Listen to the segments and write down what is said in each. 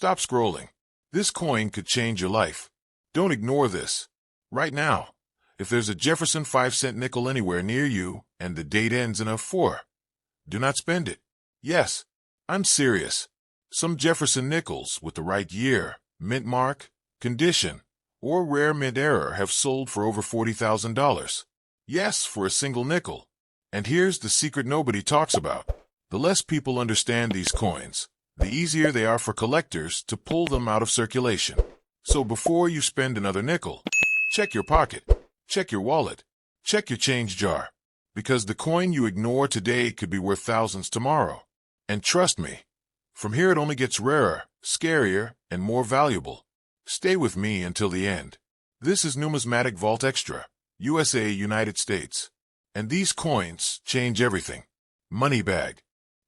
Stop scrolling. This coin could change your life. Don't ignore this. Right now, if there's a Jefferson 5-cent nickel anywhere near you and the date ends in a 4, do not spend it. Yes, I'm serious. Some Jefferson nickels with the right year, mint mark, condition, or rare mint error have sold for over $40,000. Yes, for a single nickel. And here's the secret nobody talks about. The less people understand these coins, the easier they are for collectors to pull them out of circulation. So before you spend another nickel, check your pocket, check your wallet, check your change jar. Because the coin you ignore today could be worth thousands tomorrow. And trust me, from here it only gets rarer, scarier, and more valuable. Stay with me until the end. This is Numismatic Vault Extra, USA, United States. And these coins change everything. Money bag.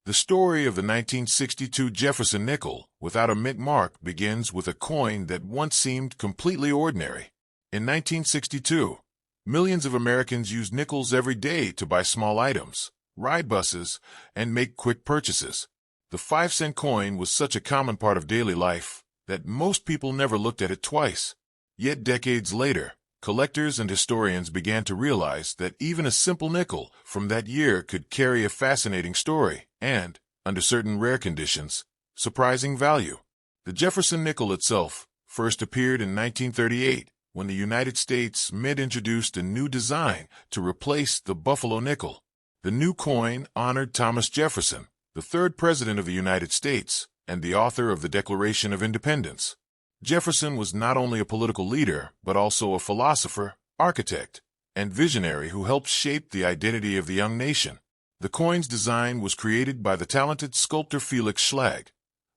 The story of the 1962 Jefferson nickel without a mint mark begins with a coin that once seemed completely ordinary. In 1962, millions of Americans used nickels every day to buy small items, ride buses, and make quick purchases. The 5-cent coin was such a common part of daily life that most people never looked at it twice. Yet decades later, collectors and historians began to realize that even a simple nickel from that year could carry a fascinating story and, under certain rare conditions, surprising value. The Jefferson nickel itself first appeared in 1938 when the United States Mint introduced a new design to replace the Buffalo nickel. The new coin honored Thomas Jefferson, the third president of the United States and the author of the Declaration of Independence. Jefferson was not only a political leader, but also a philosopher, architect, and visionary who helped shape the identity of the young nation. The coin's design was created by the talented sculptor Felix Schlag,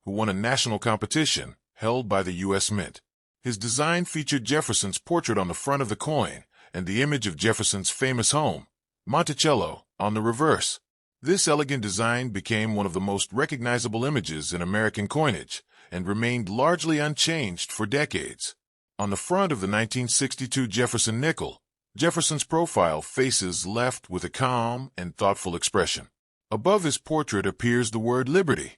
who won a national competition held by the U.S. Mint. His design featured Jefferson's portrait on the front of the coin and the image of Jefferson's famous home, Monticello, on the reverse. This elegant design became one of the most recognizable images in American coinage and remained largely unchanged for decades. On the front of the 1962 Jefferson nickel, Jefferson's profile faces left with a calm and thoughtful expression. Above his portrait appears the word Liberty,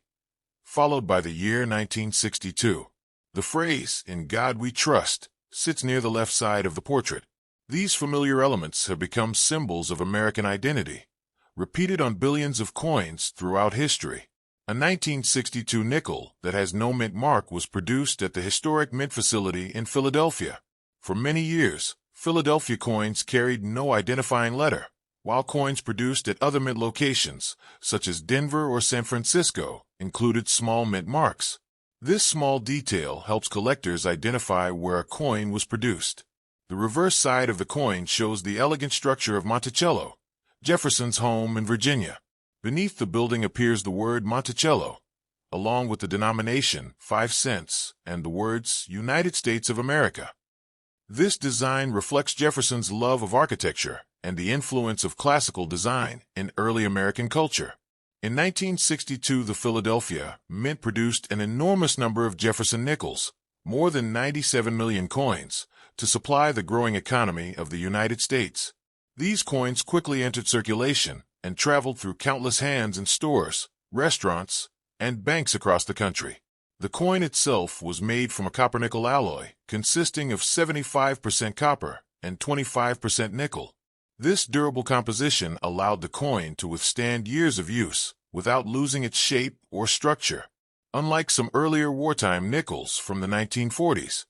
followed by the year 1962. The phrase, "In God We Trust," sits near the left side of the portrait. These familiar elements have become symbols of American identity, repeated on billions of coins throughout history. A 1962 nickel that has no mint mark was produced at the historic mint facility in Philadelphia. For many years, Philadelphia coins carried no identifying letter, while coins produced at other mint locations, such as Denver or San Francisco, included small mint marks. This small detail helps collectors identify where a coin was produced. The reverse side of the coin shows the elegant structure of Monticello, Jefferson's home in Virginia. Beneath the building appears the word Monticello, along with the denomination 5 cents and the words United States of America. This design reflects Jefferson's love of architecture and the influence of classical design in early American culture. In 1962, the Philadelphia Mint produced an enormous number of Jefferson nickels, more than 97 million coins, to supply the growing economy of the United States. These coins quickly entered circulation and traveled through countless hands in stores, restaurants, and banks across the country. The coin itself was made from a copper-nickel alloy, consisting of 75% copper and 25% nickel. This durable composition allowed the coin to withstand years of use without losing its shape or structure. Unlike some earlier wartime nickels from the 1940s,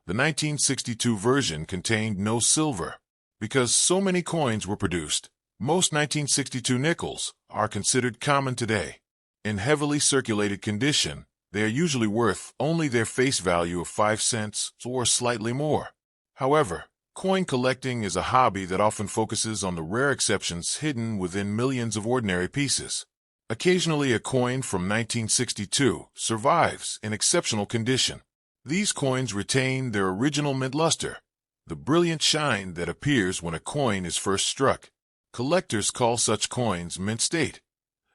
the 1962 version contained no silver. Because so many coins were produced, most 1962 nickels are considered common today. In heavily circulated condition, they are usually worth only their face value of 5 cents or slightly more. However, coin collecting is a hobby that often focuses on the rare exceptions hidden within millions of ordinary pieces. Occasionally, a coin from 1962 survives in exceptional condition. These coins retain their original mint luster, the brilliant shine that appears when a coin is first struck. Collectors call such coins mint state,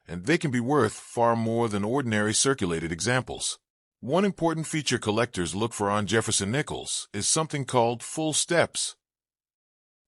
and they can be worth far more than ordinary circulated examples. One important feature collectors look for on Jefferson nickels is something called full steps.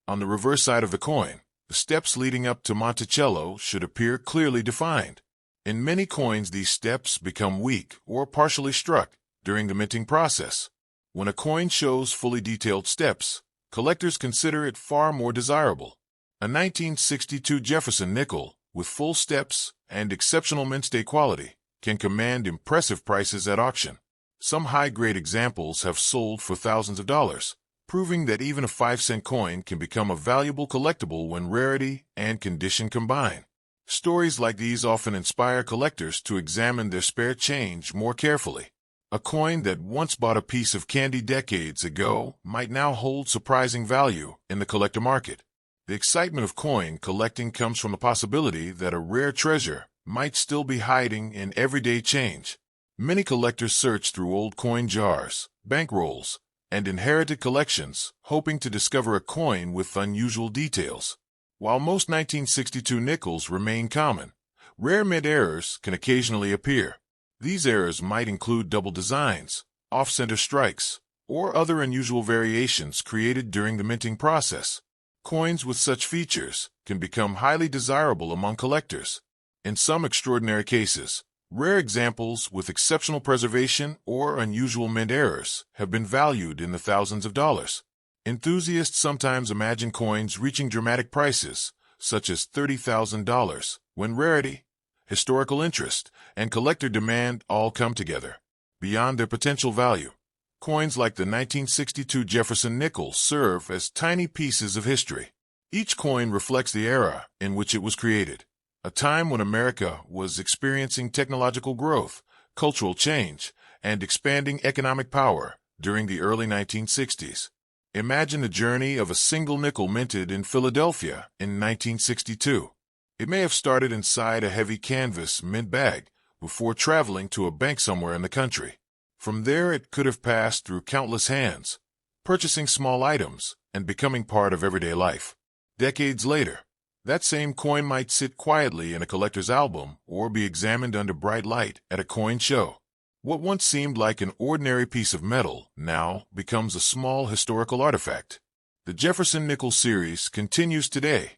On the reverse side of the coin, the steps leading up to Monticello should appear clearly defined. In many coins, these steps become weak or partially struck, during the minting process. When a coin shows fully detailed steps, collectors consider it far more desirable. A 1962 Jefferson nickel, with full steps and exceptional mint-day quality, can command impressive prices at auction. Some high-grade examples have sold for thousands of dollars, proving that even a 5-cent coin can become a valuable collectible when rarity and condition combine. Stories like these often inspire collectors to examine their spare change more carefully. A coin that once bought a piece of candy decades ago might now hold surprising value in the collector market. The excitement of coin collecting comes from the possibility that a rare treasure might still be hiding in everyday change. Many collectors search through old coin jars, bankrolls, and inherited collections, hoping to discover a coin with unusual details. While most 1962 nickels remain common, rare mint errors can occasionally appear. These errors might include double designs, off-center strikes, or other unusual variations created during the minting process. Coins with such features can become highly desirable among collectors. In some extraordinary cases, rare examples with exceptional preservation or unusual mint errors have been valued in the thousands of dollars. Enthusiasts sometimes imagine coins reaching dramatic prices, such as $30,000, when rarity, historical interest, and collector demand all come together. Beyond their potential value, coins like the 1962 Jefferson nickel serve as tiny pieces of history. Each coin reflects the era in which it was created, a time when America was experiencing technological growth, cultural change, and expanding economic power during the early 1960s. Imagine the journey of a single nickel minted in Philadelphia in 1962. It may have started inside a heavy canvas mint bag before traveling to a bank somewhere in the country. From there, it could have passed through countless hands, purchasing small items and becoming part of everyday life. Decades later, that same coin might sit quietly in a collector's album or be examined under bright light at a coin show. What once seemed like an ordinary piece of metal now becomes a small historical artifact. The Jefferson nickel series continues today,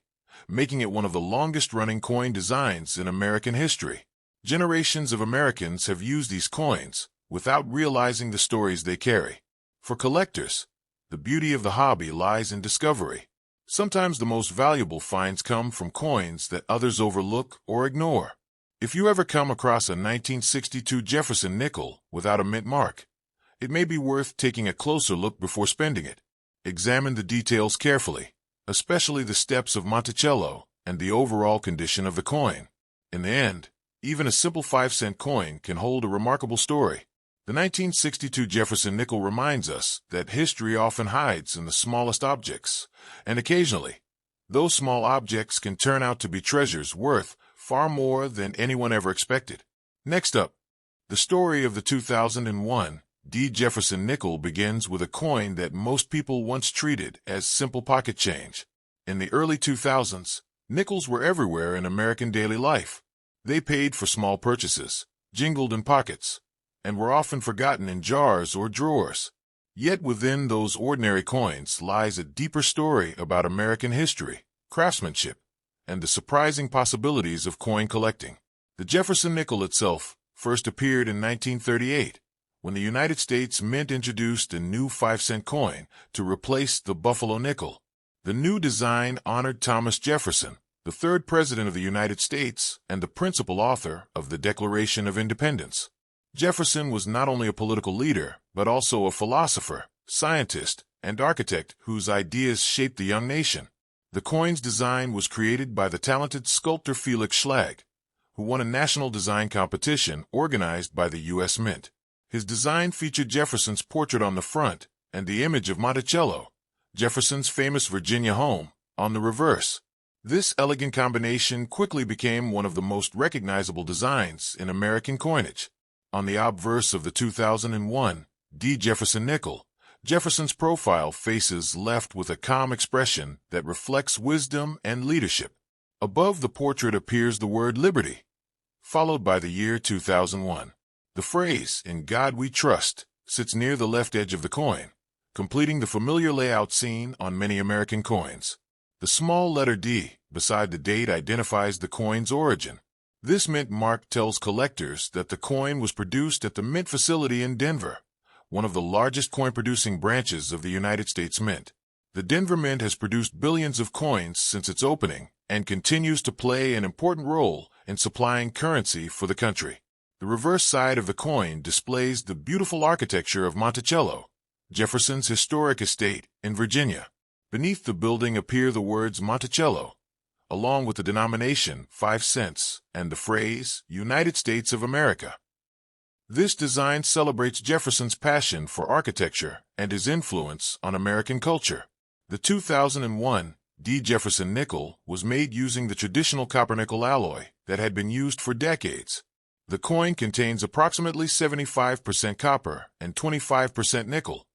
making it one of the longest-running coin designs in American history. Generations of Americans have used these coins without realizing the stories they carry. For collectors, the beauty of the hobby lies in discovery. Sometimes the most valuable finds come from coins that others overlook or ignore. If you ever come across a 1962 Jefferson nickel without a mint mark, it may be worth taking a closer look before spending it. Examine the details carefully, especially the steps of Monticello and the overall condition of the coin. In the end, even a simple 5-cent coin can hold a remarkable story. The 1962 Jefferson nickel reminds us that history often hides in the smallest objects, and occasionally, those small objects can turn out to be treasures worth far more than anyone ever expected. Next up, the story of the 2001 D. Jefferson nickel begins with a coin that most people once treated as simple pocket change. In the early 2000s, nickels were everywhere in American daily life. They paid for small purchases, jingled in pockets, and were often forgotten in jars or drawers. Yet within those ordinary coins lies a deeper story about American history, craftsmanship, and the surprising possibilities of coin collecting. The Jefferson nickel itself first appeared in 1938, when the United States Mint introduced a new 5-cent coin to replace the Buffalo nickel. The new design honored Thomas Jefferson, the third president of the United States and the principal author of the Declaration of Independence. Jefferson was not only a political leader, but also a philosopher, scientist, and architect whose ideas shaped the young nation. The coin's design was created by the talented sculptor Felix Schlag, who won a national design competition organized by the U.S. Mint. His design featured Jefferson's portrait on the front and the image of Monticello, Jefferson's famous Virginia home, on the reverse. This elegant combination quickly became one of the most recognizable designs in American coinage. On the obverse of the 2001 D. Jefferson nickel, Jefferson's profile faces left with a calm expression that reflects wisdom and leadership. Above the portrait appears the word liberty, followed by the year 2001. The phrase, "In God We Trust," sits near the left edge of the coin, completing the familiar layout seen on many American coins. The small letter D beside the date identifies the coin's origin. This mint mark tells collectors that the coin was produced at the mint facility in Denver, one of the largest coin-producing branches of the United States Mint. The Denver Mint has produced billions of coins since its opening and continues to play an important role in supplying currency for the country. The reverse side of the coin displays the beautiful architecture of Monticello, Jefferson's historic estate in Virginia. Beneath the building appear the words Monticello, along with the denomination 5 cents and the phrase United States of America. This design celebrates Jefferson's passion for architecture and his influence on American culture. The 2001 D. Jefferson nickel was made using the traditional copper-nickel alloy that had been used for decades. The coin contains approximately 75% copper and 25% nickel,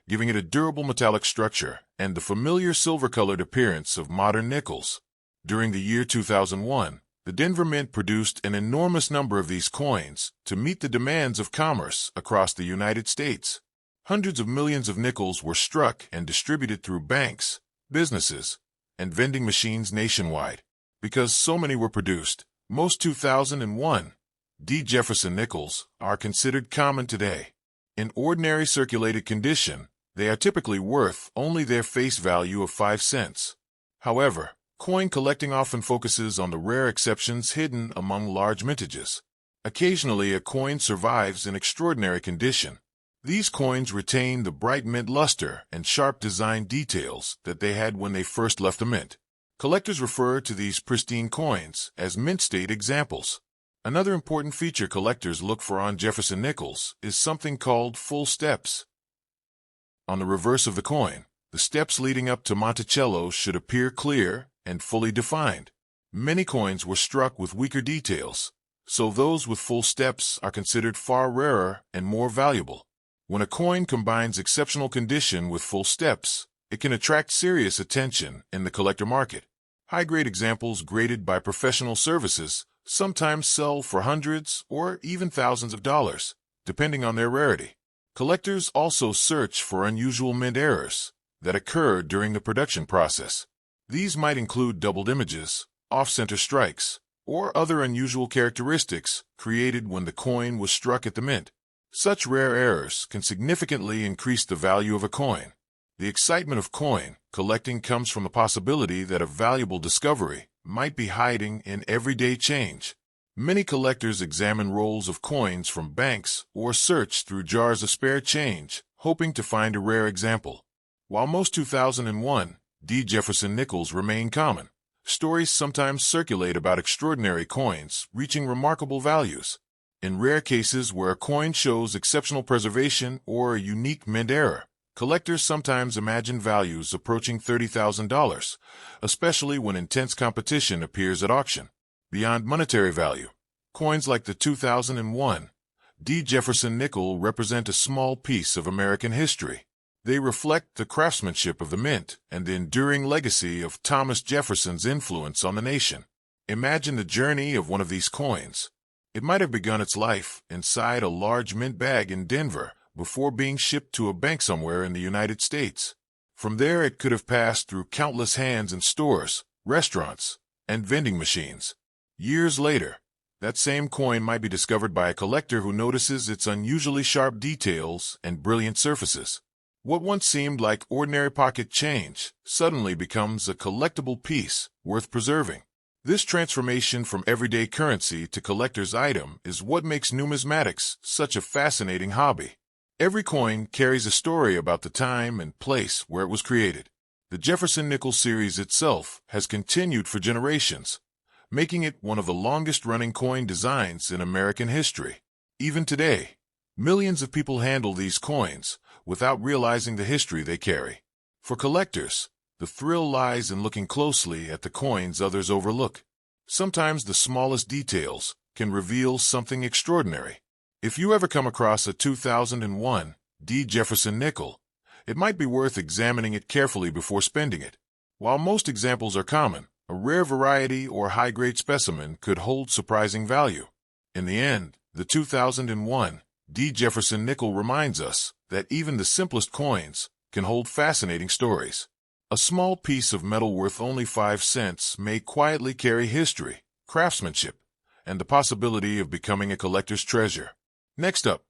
giving it a durable metallic structure and the familiar silver-colored appearance of modern nickels. During the year 2001, the Denver Mint produced an enormous number of these coins to meet the demands of commerce across the United States. Hundreds of millions of nickels were struck and distributed through banks, businesses, and vending machines nationwide. Because so many were produced, most 2001 D. Jefferson nickels are considered common today. In ordinary circulated condition, they are typically worth only their face value of 5 cents. However, coin collecting often focuses on the rare exceptions hidden among large mintages. Occasionally, a coin survives in extraordinary condition. These coins retain the bright mint luster and sharp design details that they had when they first left the mint. Collectors refer to these pristine coins as mint state examples. Another important feature collectors look for on Jefferson nickels is something called full steps. On the reverse of the coin, the steps leading up to Monticello should appear clear and fully defined. Many coins were struck with weaker details, so those with full steps are considered far rarer and more valuable. When a coin combines exceptional condition with full steps, it can attract serious attention in the collector market. High-grade examples graded by professional services sometimes sell for hundreds or even thousands of dollars, depending on their rarity. Collectors also search for unusual mint errors that occur during the production process. These might include doubled images, off-center strikes, or other unusual characteristics created when the coin was struck at the mint. Such rare errors can significantly increase the value of a coin. The excitement of coin collecting comes from the possibility that a valuable discovery might be hiding in everyday change. Many collectors examine rolls of coins from banks or search through jars of spare change, hoping to find a rare example. While most 2001 D. Jefferson nickels remain common, stories sometimes circulate about extraordinary coins reaching remarkable values. In rare cases where a coin shows exceptional preservation or a unique mint error, collectors sometimes imagine values approaching $30,000, especially when intense competition appears at auction. Beyond monetary value, coins like the 2001 D. Jefferson nickel represent a small piece of American history. They reflect the craftsmanship of the mint and the enduring legacy of Thomas Jefferson's influence on the nation. Imagine the journey of one of these coins. It might have begun its life inside a large mint bag in Denver before being shipped to a bank somewhere in the United States. From there, it could have passed through countless hands in stores, restaurants, and vending machines. Years later, that same coin might be discovered by a collector who notices its unusually sharp details and brilliant surfaces. What once seemed like ordinary pocket change suddenly becomes a collectible piece worth preserving. This transformation from everyday currency to collector's item is what makes numismatics such a fascinating hobby. Every coin carries a story about the time and place where it was created. The Jefferson nickel series itself has continued for generations, making it one of the longest-running coin designs in American history. Even today, millions of people handle these coins without realizing the history they carry. For collectors, the thrill lies in looking closely at the coins others overlook. Sometimes the smallest details can reveal something extraordinary. If you ever come across a 2001 D. Jefferson nickel, it might be worth examining it carefully before spending it. While most examples are common, a rare variety or high-grade specimen could hold surprising value. In the end, the 2001 D. Jefferson nickel reminds us that even the simplest coins can hold fascinating stories. A small piece of metal worth only 5 cents may quietly carry history, craftsmanship, and the possibility of becoming a collector's treasure. Next up,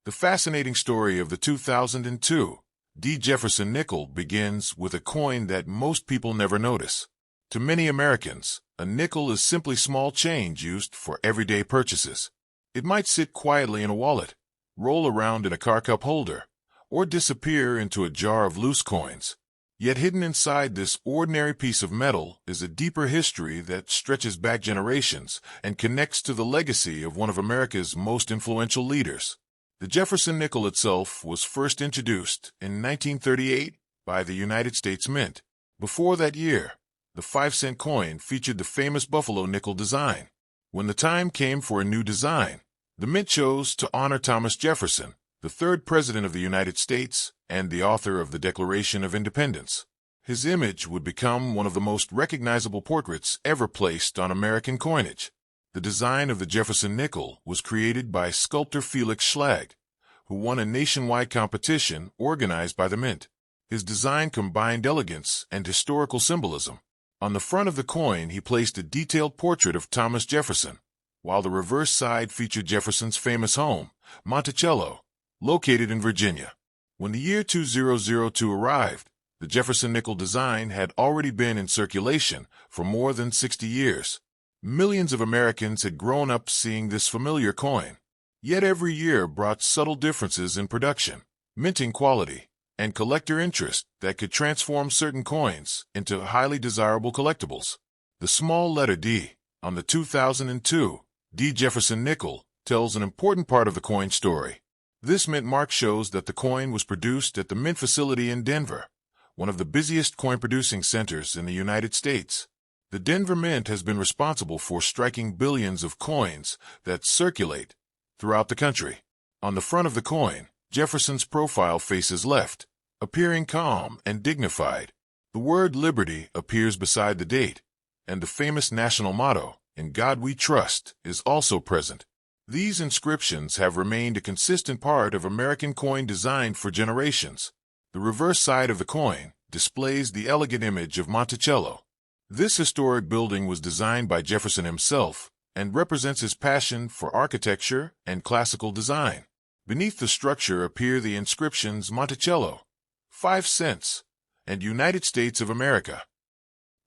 the fascinating story of the 2002 D. Jefferson nickel begins with a coin that most people never notice. To many Americans, a nickel is simply small change used for everyday purchases. It might sit quietly in a wallet, roll around in a car cup holder, or disappear into a jar of loose coins. Yet hidden inside this ordinary piece of metal is a deeper history that stretches back generations and connects to the legacy of one of America's most influential leaders. The Jefferson nickel itself was first introduced in 1938 by the United States Mint. Before that year, the 5-cent coin featured the famous buffalo nickel design. When the time came for a new design, the Mint chose to honor Thomas Jefferson, the third President of the United States and the author of the Declaration of Independence. His image would become one of the most recognizable portraits ever placed on American coinage. The design of the Jefferson nickel was created by sculptor Felix Schlag, who won a nationwide competition organized by the Mint. His design combined elegance and historical symbolism. On the front of the coin, he placed a detailed portrait of Thomas Jefferson, while the reverse side featured Jefferson's famous home, Monticello, located in Virginia. When the year 2002 arrived, the Jefferson nickel design had already been in circulation for more than 60 years. Millions of Americans had grown up seeing this familiar coin. Yet every year brought subtle differences in production, minting quality, and collector interest that could transform certain coins into highly desirable collectibles. The small letter D on the 2002 D. Jefferson nickel tells an important part of the coin story. This mint mark shows that the coin was produced at the Mint facility in Denver, one of the busiest coin-producing centers in the United States. The Denver Mint has been responsible for striking billions of coins that circulate throughout the country. On the front of the coin, Jefferson's profile faces left, appearing calm and dignified. The word liberty appears beside the date, and the famous national motto, "In God We Trust," is also present. These inscriptions have remained a consistent part of American coin design for generations. The reverse side of the coin displays the elegant image of Monticello. This historic building was designed by Jefferson himself and represents his passion for architecture and classical design. Beneath the structure appear the inscriptions Monticello, 5 cents, and United States of America.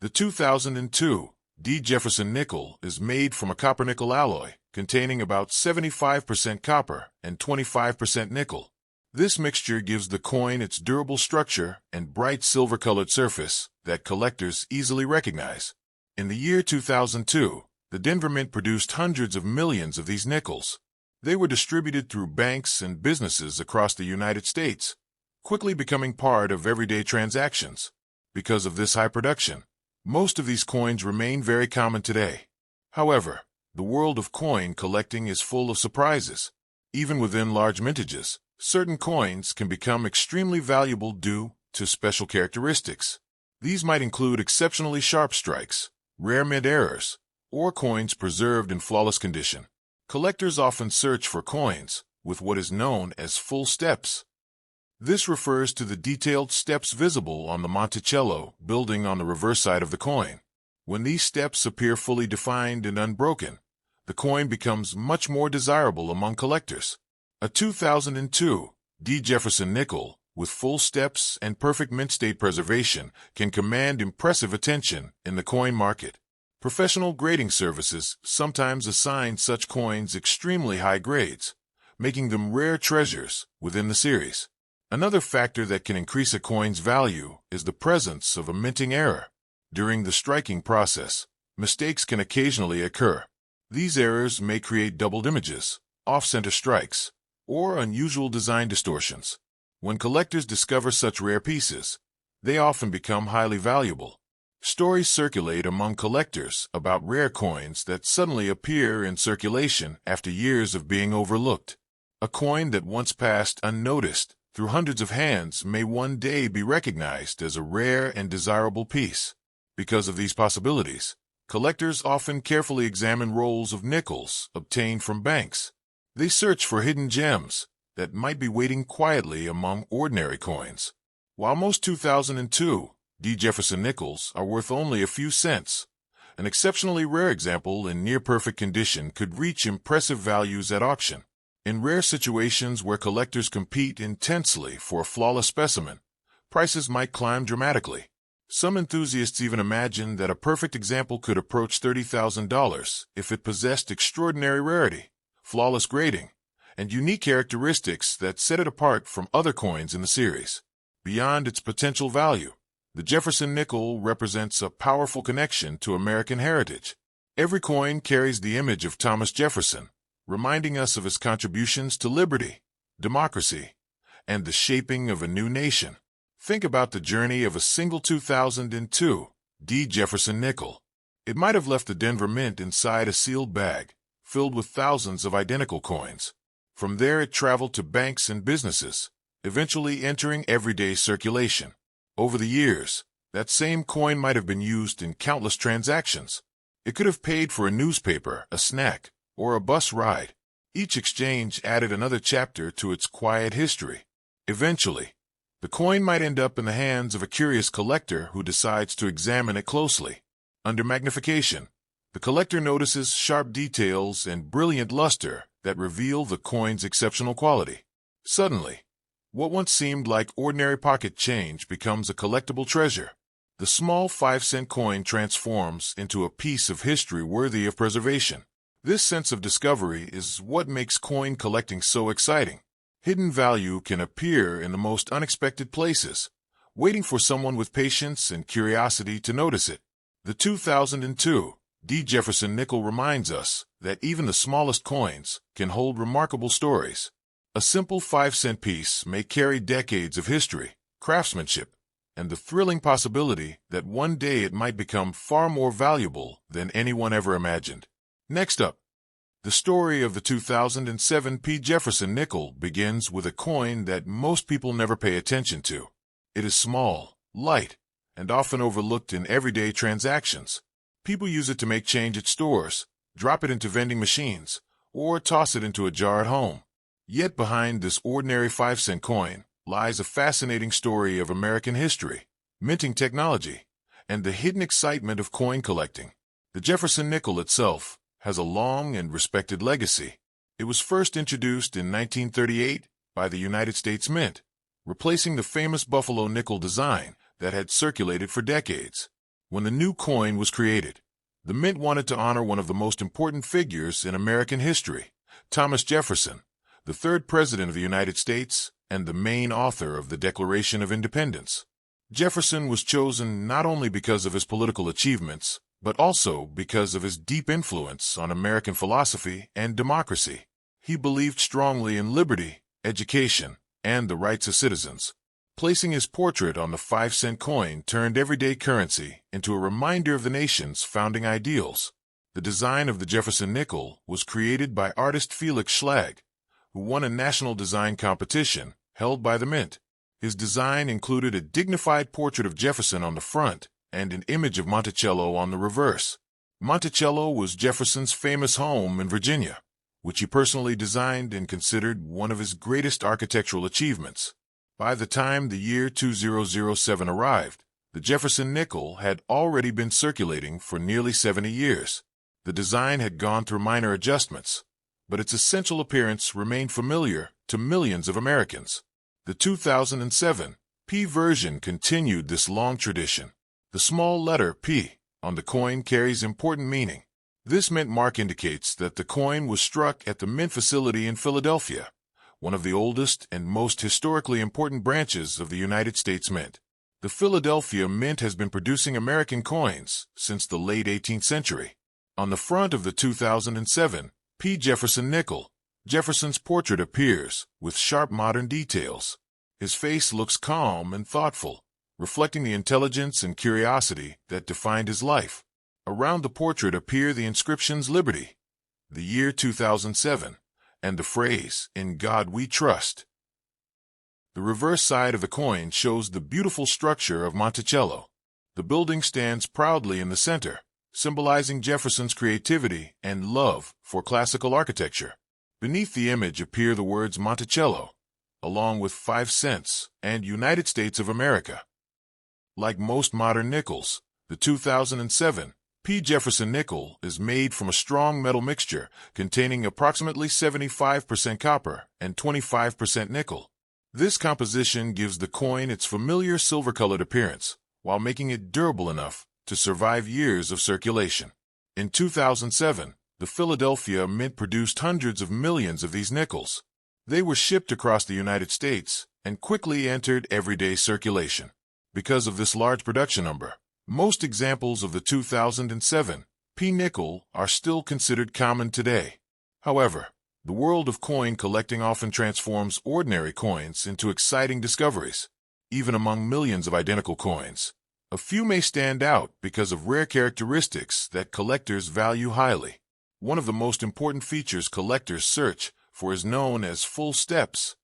The 2002 D. Jefferson nickel is made from a copper-nickel alloy containing about 75% copper and 25% nickel. This mixture gives the coin its durable structure and bright silver-colored surface that collectors easily recognize. In the year 2002, the Denver Mint produced hundreds of millions of these nickels. They were distributed through banks and businesses across the United States, quickly becoming part of everyday transactions. Because of this high production, most of these coins remain very common today. However, the world of coin collecting is full of surprises. Even within large mintages, certain coins can become extremely valuable due to special characteristics. These might include exceptionally sharp strikes, rare mint errors, or coins preserved in flawless condition. Collectors often search for coins with what is known as full steps. This refers to the detailed steps visible on the Monticello building on the reverse side of the coin. When these steps appear fully defined and unbroken, the coin becomes much more desirable among collectors. A 2002 D. Jefferson nickel with full steps and perfect mint state preservation can command impressive attention in the coin market. Professional grading services sometimes assign such coins extremely high grades, making them rare treasures within the series. Another factor that can increase a coin's value is the presence of a minting error. During the striking process, mistakes can occasionally occur. These errors may create doubled images, off-center strikes, or unusual design distortions. When collectors discover such rare pieces, they often become highly valuable. Stories circulate among collectors about rare coins that suddenly appear in circulation after years of being overlooked. A coin that once passed unnoticed through hundreds of hands may one day be recognized as a rare and desirable piece. Because of these possibilities, collectors often carefully examine rolls of nickels obtained from banks. They search for hidden gems that might be waiting quietly among ordinary coins. While most 2002 D. Jefferson nickels are worth only a few cents, An exceptionally rare example in near-perfect condition could reach impressive values at auction. In rare situations where collectors compete intensely for a flawless specimen, prices might climb dramatically. Some enthusiasts even imagine that a perfect example could approach $30,000 if it possessed extraordinary rarity, flawless grading, and unique characteristics that set it apart from other coins in the series. Beyond its potential value, the Jefferson nickel represents a powerful connection to American heritage. Every coin carries the image of Thomas Jefferson, reminding us of his contributions to liberty, democracy, and the shaping of a new nation. Think about the journey of a single 2002 D. Jefferson nickel. It might have left the Denver Mint inside a sealed bag, filled with thousands of identical coins. From there it traveled to banks and businesses, eventually entering everyday circulation. Over the years, that same coin might have been used in countless transactions. It could have paid for a newspaper, a snack, or a bus ride. Each exchange added another chapter to its quiet history. Eventually, the coin might end up in the hands of a curious collector who decides to examine it closely. Under magnification, the collector notices sharp details and brilliant luster that reveal the coin's exceptional quality. Suddenly, what once seemed like ordinary pocket change becomes a collectible treasure. The small 5-cent coin transforms into a piece of history worthy of preservation. This sense of discovery is what makes coin collecting so exciting. Hidden value can appear in the most unexpected places, waiting for someone with patience and curiosity to notice it. The 2002 D. Jefferson nickel reminds us that even the smallest coins can hold remarkable stories. A simple 5-cent piece may carry decades of history, craftsmanship, and the thrilling possibility that one day it might become far more valuable than anyone ever imagined. Next up, the story of the 2007 P. Jefferson nickel begins with a coin that most people never pay attention to. It is small, light, and often overlooked in everyday transactions. People use it to make change at stores, drop it into vending machines, or toss it into a jar at home. Yet behind this ordinary 5-cent coin lies a fascinating story of American history, minting technology, and the hidden excitement of coin collecting. The Jefferson nickel itself has a long and respected legacy. It was first introduced in 1938 by the United States Mint, replacing the famous buffalo nickel design that had circulated for decades. When the new coin was created, the Mint wanted to honor one of the most important figures in American history, Thomas Jefferson, the third President of the United States and the main author of the Declaration of Independence. Jefferson was chosen not only because of his political achievements, but also because of his deep influence on American philosophy and democracy. He believed strongly in liberty, education, and the rights of citizens. Placing his portrait on the 5-cent coin turned everyday currency into a reminder of the nation's founding ideals. The design of the Jefferson nickel was created by artist Felix Schlag, who won a national design competition held by the Mint. His design included a dignified portrait of Jefferson on the front and an image of Monticello on the reverse. Monticello was Jefferson's famous home in Virginia, which he personally designed and considered one of his greatest architectural achievements. By the time the year 2007 arrived, the Jefferson nickel had already been circulating for nearly 70 years. The design had gone through minor adjustments, but its essential appearance remained familiar to millions of Americans. The 2007 P version continued this long tradition. The small letter P on the coin carries important meaning. This mint mark indicates that the coin was struck at the Mint facility in Philadelphia, one of the oldest and most historically important branches of the United States Mint. The Philadelphia Mint has been producing American coins since the late 18th century. On the front of the 2007 P. Jefferson nickel, Jefferson's portrait appears with sharp modern details. His face looks calm and thoughtful, reflecting the intelligence and curiosity that defined his life. Around the portrait appear the inscriptions Liberty, the year 2007, and the phrase, In God We Trust. The reverse side of the coin shows the beautiful structure of Monticello. The building stands proudly in the center, symbolizing Jefferson's creativity and love for classical architecture. Beneath the image appear the words Monticello, along with 5 cents and United States of America. Like most modern nickels, the 2007 P. Jefferson nickel is made from a strong metal mixture containing approximately 75% copper and 25% nickel. This composition gives the coin its familiar silver-colored appearance, while making it durable enough to survive years of circulation. In 2007, the Philadelphia Mint produced hundreds of millions of these nickels. They were shipped across the United States and quickly entered everyday circulation. Because of this large production number, most examples of the 2007 P nickel are still considered common today. However, the world of coin collecting often transforms ordinary coins into exciting discoveries. Even among millions of identical coins, a few may stand out because of rare characteristics that collectors value highly. One of the most important features collectors search for is known as full steps.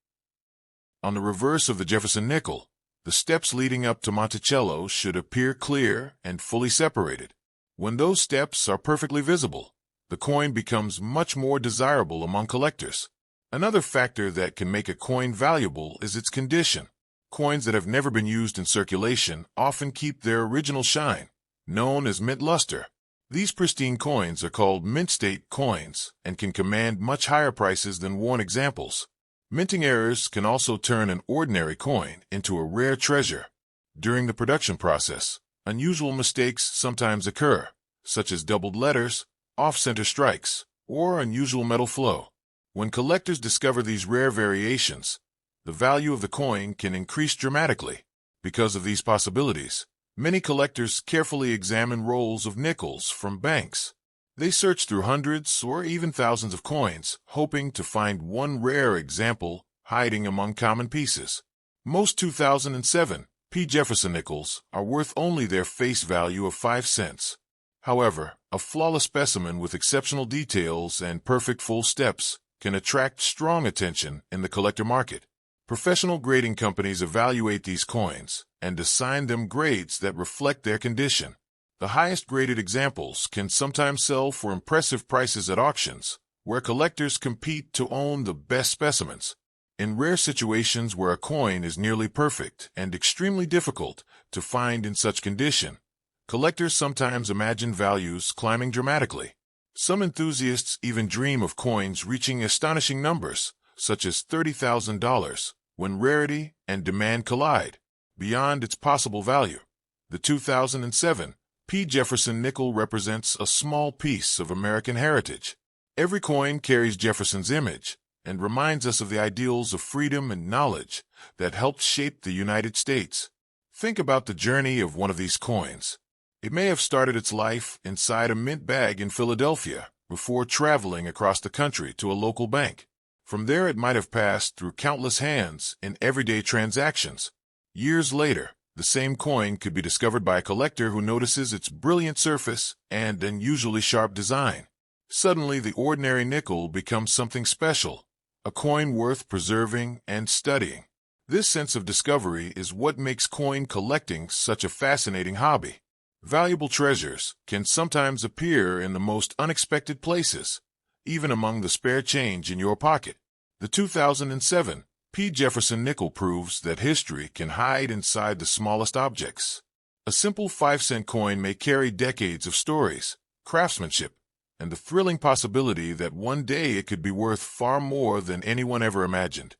On the reverse of the Jefferson nickel, the steps leading up to Monticello should appear clear and fully separated. When those steps are perfectly visible, the coin becomes much more desirable among collectors. Another factor that can make a coin valuable is its condition. Coins that have never been used in circulation often keep their original shine, known as mint luster. These pristine coins are called mint state coins and can command much higher prices than worn examples. Minting errors can also turn an ordinary coin into a rare treasure. During the production process, unusual mistakes sometimes occur, such as doubled letters, off-center strikes, or unusual metal flow. When collectors discover these rare variations, the value of the coin can increase dramatically. Because of these possibilities, many collectors carefully examine rolls of nickels from banks. They search through hundreds or even thousands of coins, hoping to find one rare example hiding among common pieces. Most 2007 P. Jefferson nickels are worth only their face value of 5 cents. However, a flawless specimen with exceptional details and perfect full steps can attract strong attention in the collector market. Professional grading companies evaluate these coins and assign them grades that reflect their condition. The highest graded examples can sometimes sell for impressive prices at auctions, where collectors compete to own the best specimens. In rare situations where a coin is nearly perfect and extremely difficult to find in such condition, collectors sometimes imagine values climbing dramatically. Some enthusiasts even dream of coins reaching astonishing numbers, such as $30,000, when rarity and demand collide. Beyond its possible value, the 2007 P. Jefferson nickel represents a small piece of American heritage. Every coin carries Jefferson's image and reminds us of the ideals of freedom and knowledge that helped shape the United States. Think about the journey of one of these coins. It may have started its life inside a mint bag in Philadelphia before traveling across the country to a local bank. From there, it might have passed through countless hands in everyday transactions. Years later, the same coin could be discovered by a collector who notices its brilliant surface and unusually sharp design. Suddenly, the ordinary nickel becomes something special, a coin worth preserving and studying. This sense of discovery is what makes coin collecting such a fascinating hobby. Valuable treasures can sometimes appear in the most unexpected places, even among the spare change in your pocket. The 2007 P. Jefferson nickel proves that history can hide inside the smallest objects. A simple 5-cent coin may carry decades of stories, craftsmanship, and the thrilling possibility that one day it could be worth far more than anyone ever imagined.